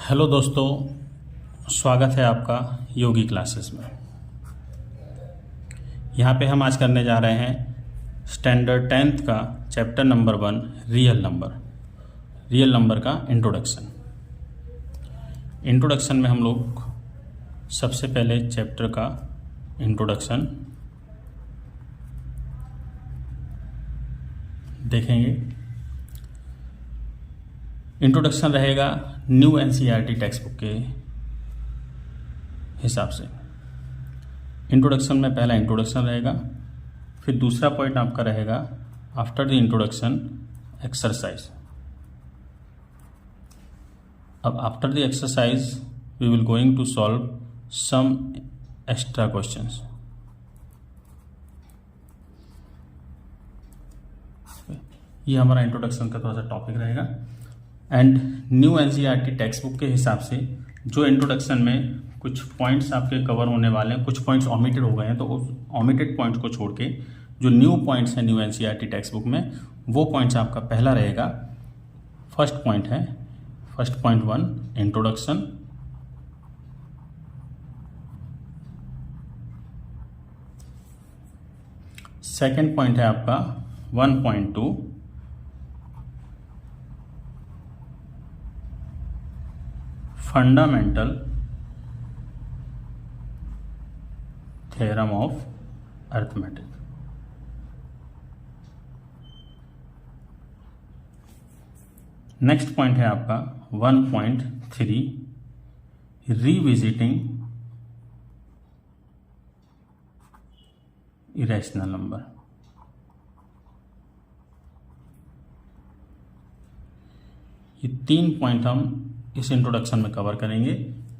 Hello दोस्तों, स्वागत है आपका योगी क्लासेस में। यहाँ पे हम आज करने जा रहे हैं स्टैंडर्ड 10th का चैप्टर नंबर 1 रियल नंबर का इंट्रोडक्शन में हम लोग सबसे पहले चैप्टर का इंट्रोडक्शन देखेंगे। इंट्रोडक्शन रहेगा न्यू एनसीईआरटी टेक्स्ट बुक के हिसाब से। इंट्रोडक्शन में पहला इंट्रोडक्शन रहेगा, फिर दूसरा पॉइंट आपका रहेगा आफ्टर द इंट्रोडक्शन एक्सरसाइज। अब after the exercise we will going to solve some extra questions. ये हमारा इंट्रोडक्शन का थोड़ा सा टॉपिक रहेगा। And new NCERT textbook के हिसाब से जो इंट्रोडक्शन में कुछ पॉइंट्स आपके कवर होने वाले हैं, कुछ पॉइंट्स ओमिटेड हो गए हैं, तो उस ओमिटेड पॉइंट्स को छोड़ के जो न्यू पॉइंट्स हैं न्यू एनसीईआरटी टेक्स्ट बुक में, वो पॉइंट्स आपका पहला रहेगा। First point 1 introduction. Second point है आपका 1.2 fundamental theorem of arithmetic. Next point है आपका 1.3 रिविजिटिंग इरेशनल नंबर। ये 3 पॉइंट हम इस इंट्रोडक्शन में कवर करेंगे।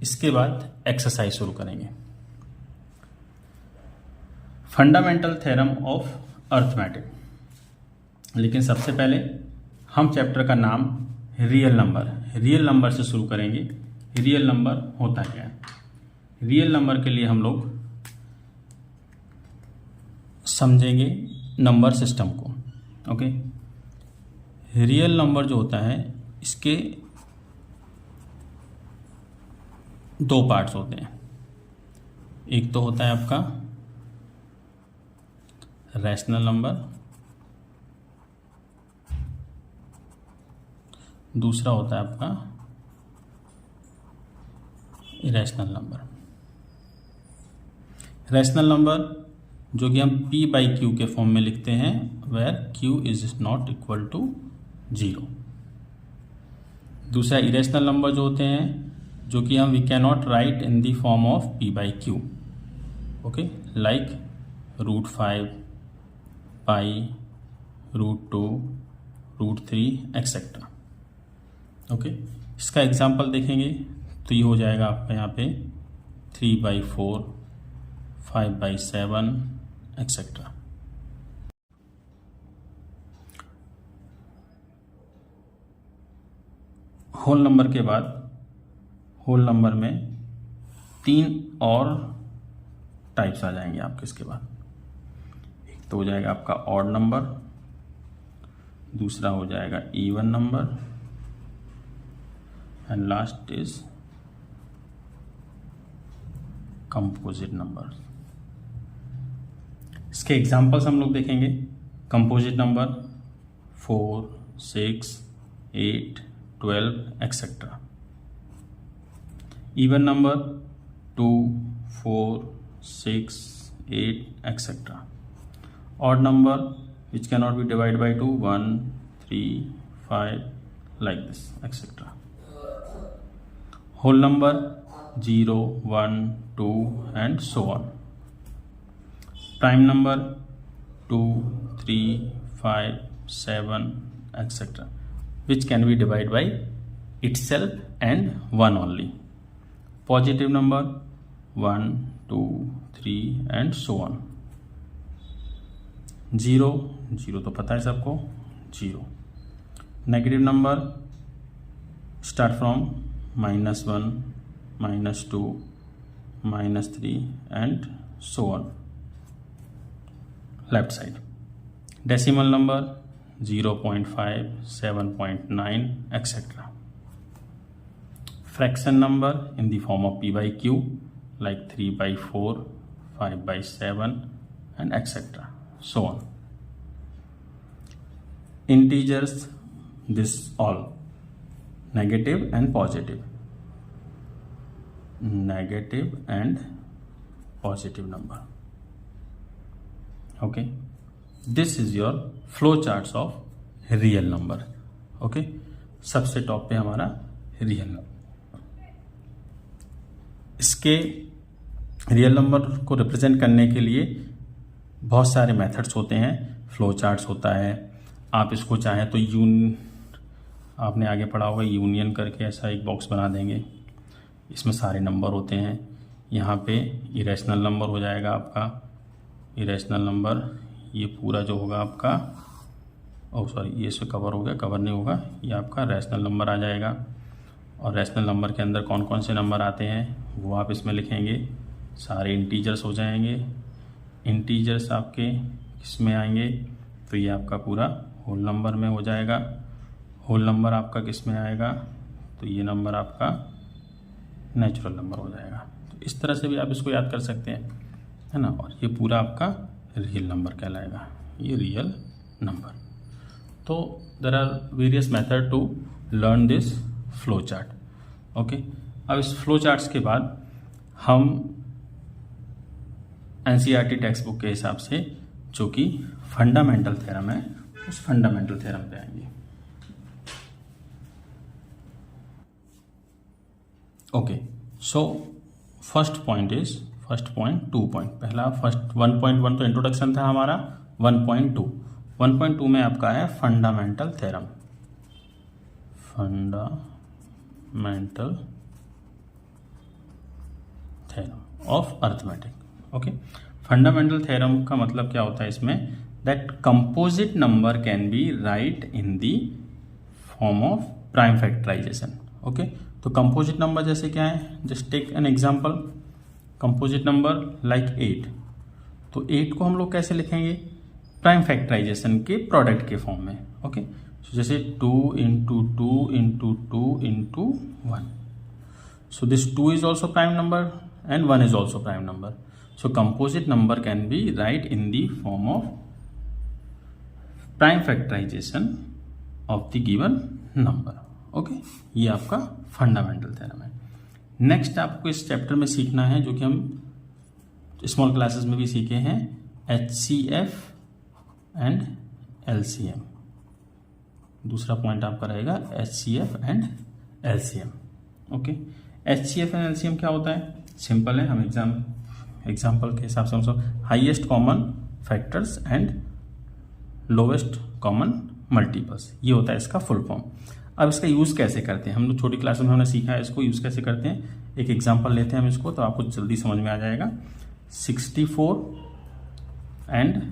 इसके बाद एक्सरसाइज शुरू करेंगे। Fundamental theorem of arithmetic. लेकिन सबसे पहले हम चैप्टर का नाम रियल नंबर से शुरू करेंगे। रियल नंबर होता क्या है? रियल नंबर के लिए हम लोग समझेंगे नंबर सिस्टम को। ओके, रियल नंबर जो होता है इसके 2 पार्ट्स होते हैं। एक तो होता है आपका रैशनल नंबर, दूसरा होता है आपका इरेशनल नंबर। रैशनल नंबर जो कि हम p/q के फॉर्म में लिखते हैं, where q is not equal to 0। दूसरा इरेशनल नंबर जो होते हैं, जो कि हम we can not write in the form of p/q। Okay, like √5, pi, √2, √3 etcetera. Okay, इसका एग्जांपल देखेंगे तो ये हो जाएगा आपका यहाँ पे 3/4, 5/7 एक्सेट्रा। होल नंबर के बाद होल नंबर में 3 और टाइप्स आ जाएंगे आपके। इसके बाद एक तो हो जाएगा आपका ऑड नंबर, दूसरा हो जाएगा even number, and last is composite number. इसके एग्जांपल्स हम लोग देखेंगे। Composite number 4, 6, 8, 12 etcetera. Even number 2, 4, 6, 8 etcetera. Odd number which cannot be divided by 2, 1, 3, 5 like this etc. Whole number 0, 1, 2 and so on. Prime number 2, 3, 5, 7 etc. which can be divided by itself and 1 only. Positive number 1, 2, 3 and so on. 0 तो पता है सबको, 0. Negative number start from -1, -2, -3 and so on left side. Decimal number 0.5, 7.9 etcetera. fraction number in the form of p by q, like 3 by 4, 5 by 7, and etc. So on. Integers, this all negative and positive, negative and positive number. Okay, this is your flow charts of real number. Okay, सबसे top पे हमारा real number. इसके real number को represent करने के लिए बहुत सारे मेथड्स होते हैं, फ्लो चार्ट्स होता है। आप इसको चाहें तो आपने आगे पढ़ा होगा यूनियन करके ऐसा एक बॉक्स बना देंगे, इसमें सारे नंबर होते हैं। यहाँ पे इरेशनल नंबर हो जाएगा आपका, इरेशनल नंबर ये पूरा जो होगा आपका, ये इससे कवर हो गया, कवर नहीं होगा, ये आपका रैशनल नंबर आ जाएगा। और रैशनल नंबर के अंदर कौन कौन से नंबर आते हैं वो आप इसमें लिखेंगे, सारे इंटीजर्स हो जाएंगे। इंटीजर्स आपके किसमें आएंगे, तो ये आपका पूरा होल नंबर में हो जाएगा। होल नंबर आपका किस में आएगा, तो ये नंबर आपका नेचुरल नंबर हो जाएगा। तो इस तरह से भी आप इसको याद कर सकते हैं, है ना। और ये पूरा आपका रियल नंबर कहलाएगा, ये रियल नंबर। तो there are various method to learn this flow chart. Okay, अब इस फ्लो चार्ट्स के बाद हम एनसीईआरटी टेक्स्ट बुक के हिसाब से जो कि फंडामेंटल थ्योरम है, उस फंडामेंटल थ्योरम पे आएंगे। Okay, so first point, 2 point. पहला फर्स्ट 1.1 तो इंट्रोडक्शन था हमारा। 1.2 में आपका है fundamental theorem, fundamental theorem of arithmetic. Okay, fundamental theorem का मतलब क्या होता है इसमें, that composite number can be write in the form of prime factorization. Okay, तो कंपोजिट नंबर जैसे क्या है, just take an example, composite number like 8। तो 8 को हम लोग कैसे लिखेंगे, प्राइम फैक्टराइजेशन के प्रोडक्ट के फॉर्म में। ओके, so जैसे 2 into 2 into 2 into 1, so this 2 is also prime number and 1 is also prime number, so composite number can be write in the form of prime factorization of the given number। Okay, ये आपका fundamental theorem है। Next आपको इस chapter में सीखना है, जो कि हम स्मॉल क्लासेस में भी सीखे हैं, HCF एंड LCM। दूसरा पॉइंट आपका रहेगा HCF and LCM। Okay, HCF and LCM क्या होता है, सिंपल है, हम एग्जाम्पल के हिसाब से हम highest common factors and lowest common multiples, ये होता है इसका फुल फॉर्म। अब इसका यूज़ कैसे करते हैं, हम लोग छोटी क्लास में हमने सीखा है इसको यूज़ कैसे करते हैं। एक एग्जांपल लेते हैं हम इसको, तो आपको जल्दी समझ में आ जाएगा। 64 and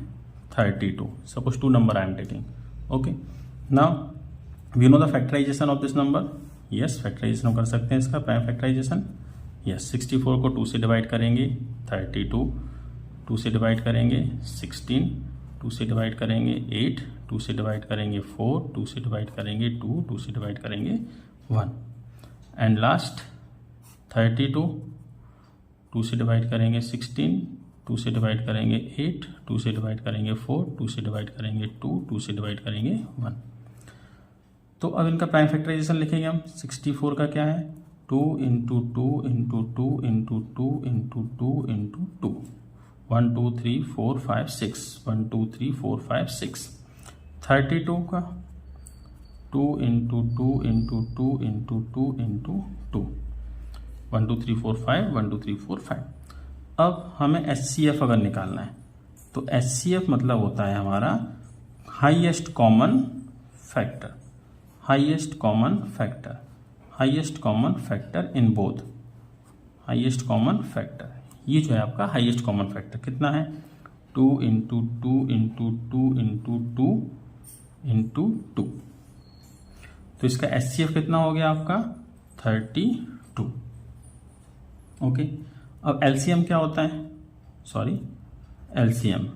32, suppose 2 number I am taking. Okay, now we know the factorization of this number. Yes, factorization हम कर सकते हैं इसका, प्राइम फैक्टराइजेशन। यस, 64 को 2 से डिवाइड करेंगे, 32 2 से डिवाइड करेंगे, 16 2 से डिवाइड करेंगे, 8 2 से डिवाइड करेंगे, 4 2 से डिवाइड करेंगे, 2 से डिवाइड करेंगे, 1 एंड लास्ट 32 2 से डिवाइड करेंगे, 16 2 से डिवाइड करेंगे, 8 2 से डिवाइड करेंगे, 4 2 से डिवाइड करेंगे, 2 से डिवाइड करेंगे, 1। तो अब इनका प्राइम फैक्टराइजेशन लिखेंगे हम। 64 का क्या है, 2 into 2 into 2 into 2 into 2 into 2, 1 2 3 4 5 6, 1 2 3 4 5 6। 32 का 2 into 2 into 2 into 2 into 2, 1 2 3 4 5, 1 2 3 4 5। अब हमें HCF अगर निकालना है, तो HCF मतलब होता है हमारा highest common factor, highest common factor, highest common factor in both, highest common factor. ये जो है आपका हाईएस्ट कॉमन फैक्टर कितना है, 2 into 2 into 2 into 2 into 2। तो इसका HCF कितना हो गया आपका, 32। ओके, अब LCM क्या होता है, सॉरी LCM,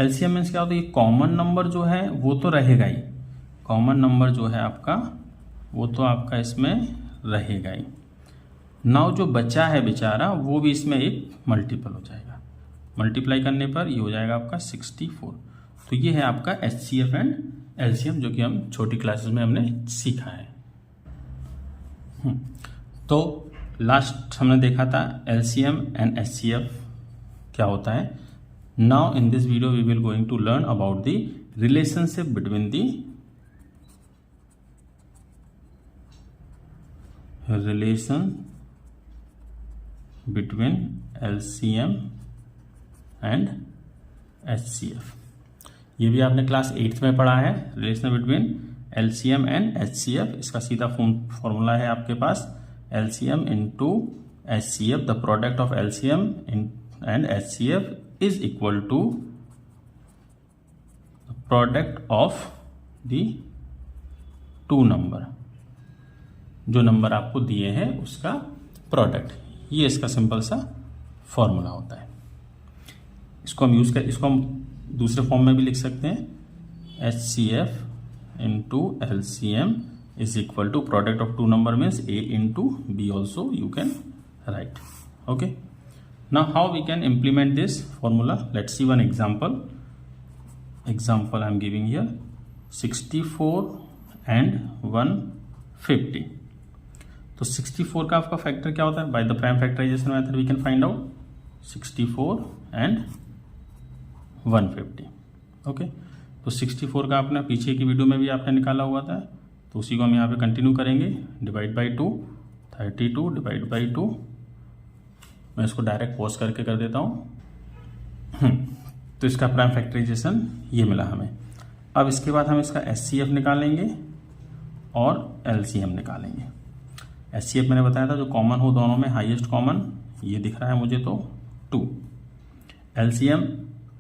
LCM मीन्स क्या होता है, ये कॉमन नंबर जो है वो तो रहेगा ही, कॉमन नंबर जो है आपका वो तो आपका इसमें रहेगा ही। नाउ जो बचा है बेचारा वो भी इसमें एक मल्टीपल हो जाएगा, मल्टीप्लाई करने पर ये हो जाएगा आपका 64। तो ये है आपका HCF एंड LCM जो कि हम छोटी क्लासेस में हमने सीखा है। तो लास्ट हमने देखा था LCM एंड HCF क्या होता है। Now in this video we will going to learn about the relationship between the relation between LCM and HCF। ये भी आपने क्लास 8th में पढ़ा है, relation between LCM and HCF। इसका सीधा फॉर्मूला है आपके पास LCM into HCF, the product of LCM and HCF is equal to product of the two number, जो नंबर आपको दिए हैं उसका प्रोडक्ट। ये इसका सिंपल सा फॉर्मूला होता है। इसको हम दूसरे फॉर्म में भी लिख सकते हैं HCF into LCM is equal to product of two number means A into B also you can write. Okay, now how we can implement this formula, let's see one example I am giving here 64 and 150। तो 64 का आपका factor क्या होता है, by the prime factorization method we can find out 64 and 150। Okay, तो 64 का आपने पीछे की वीडियो में भी आपने निकाला हुआ था, तो उसी को हम यहाँ पे कंटिन्यू करेंगे। डिवाइड बाई 2 32 डिवाइड बाई 2, मैं इसको डायरेक्ट पॉज करके कर देता हूँ। तो इसका प्राइम फैक्टराइजेशन ये मिला हमें। अब इसके बाद हम इसका HCF निकालेंगे और LCM निकालेंगे। HCF मैंने बताया था जो कॉमन हो दोनों में, हाईएस्ट कॉमन ये दिख रहा है मुझे तो 2। LCM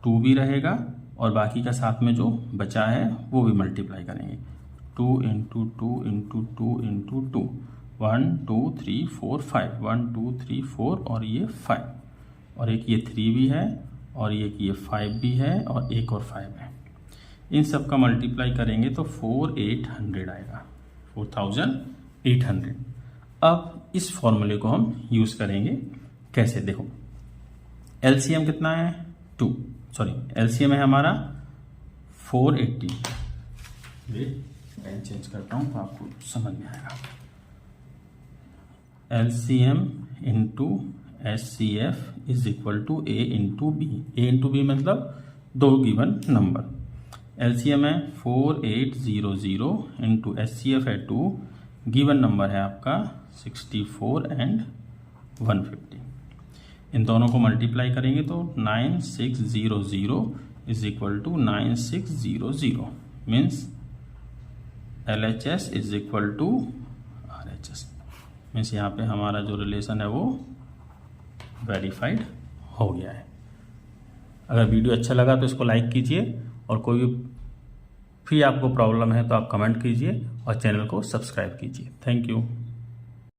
2 भी रहेगा और बाकी का साथ में जो बचा है वो भी मल्टीप्लाई करेंगे। 2 इंटू 2 इंटू 2 इंटू 2, 1 2 3 4 5, 1 2 3 4 और ये 5, और एक ये 3 भी है और एक ये 5 भी है और एक और 5 है। इन सब का मल्टीप्लाई करेंगे तो 4800 आएगा, 4800। अब इस फॉर्मूले को हम यूज करेंगे कैसे, देखो LCM कितना है LCM है हमारा 480। पेन चेंज करता हूं तो आपको समझ में आएगा। LCM into HCF is equal to A into B। A into B मतलब दो गिवन नंबर। LCM है 4800 इंटू HCF है 2, गिवन नंबर है आपका 64 एंड 150। इन दोनों को मल्टीप्लाई करेंगे तो 9600 is equal to 9600 means LHS is equal to RHS। Means यहाँ पे हमारा जो रिलेशन है वो वेरीफाइड हो गया है। अगर वीडियो अच्छा लगा तो इसको लाइक कीजिए, और कोई भी आपको प्रॉब्लम है तो आप कमेंट कीजिए और चैनल को सब्सक्राइब कीजिए। Thank you.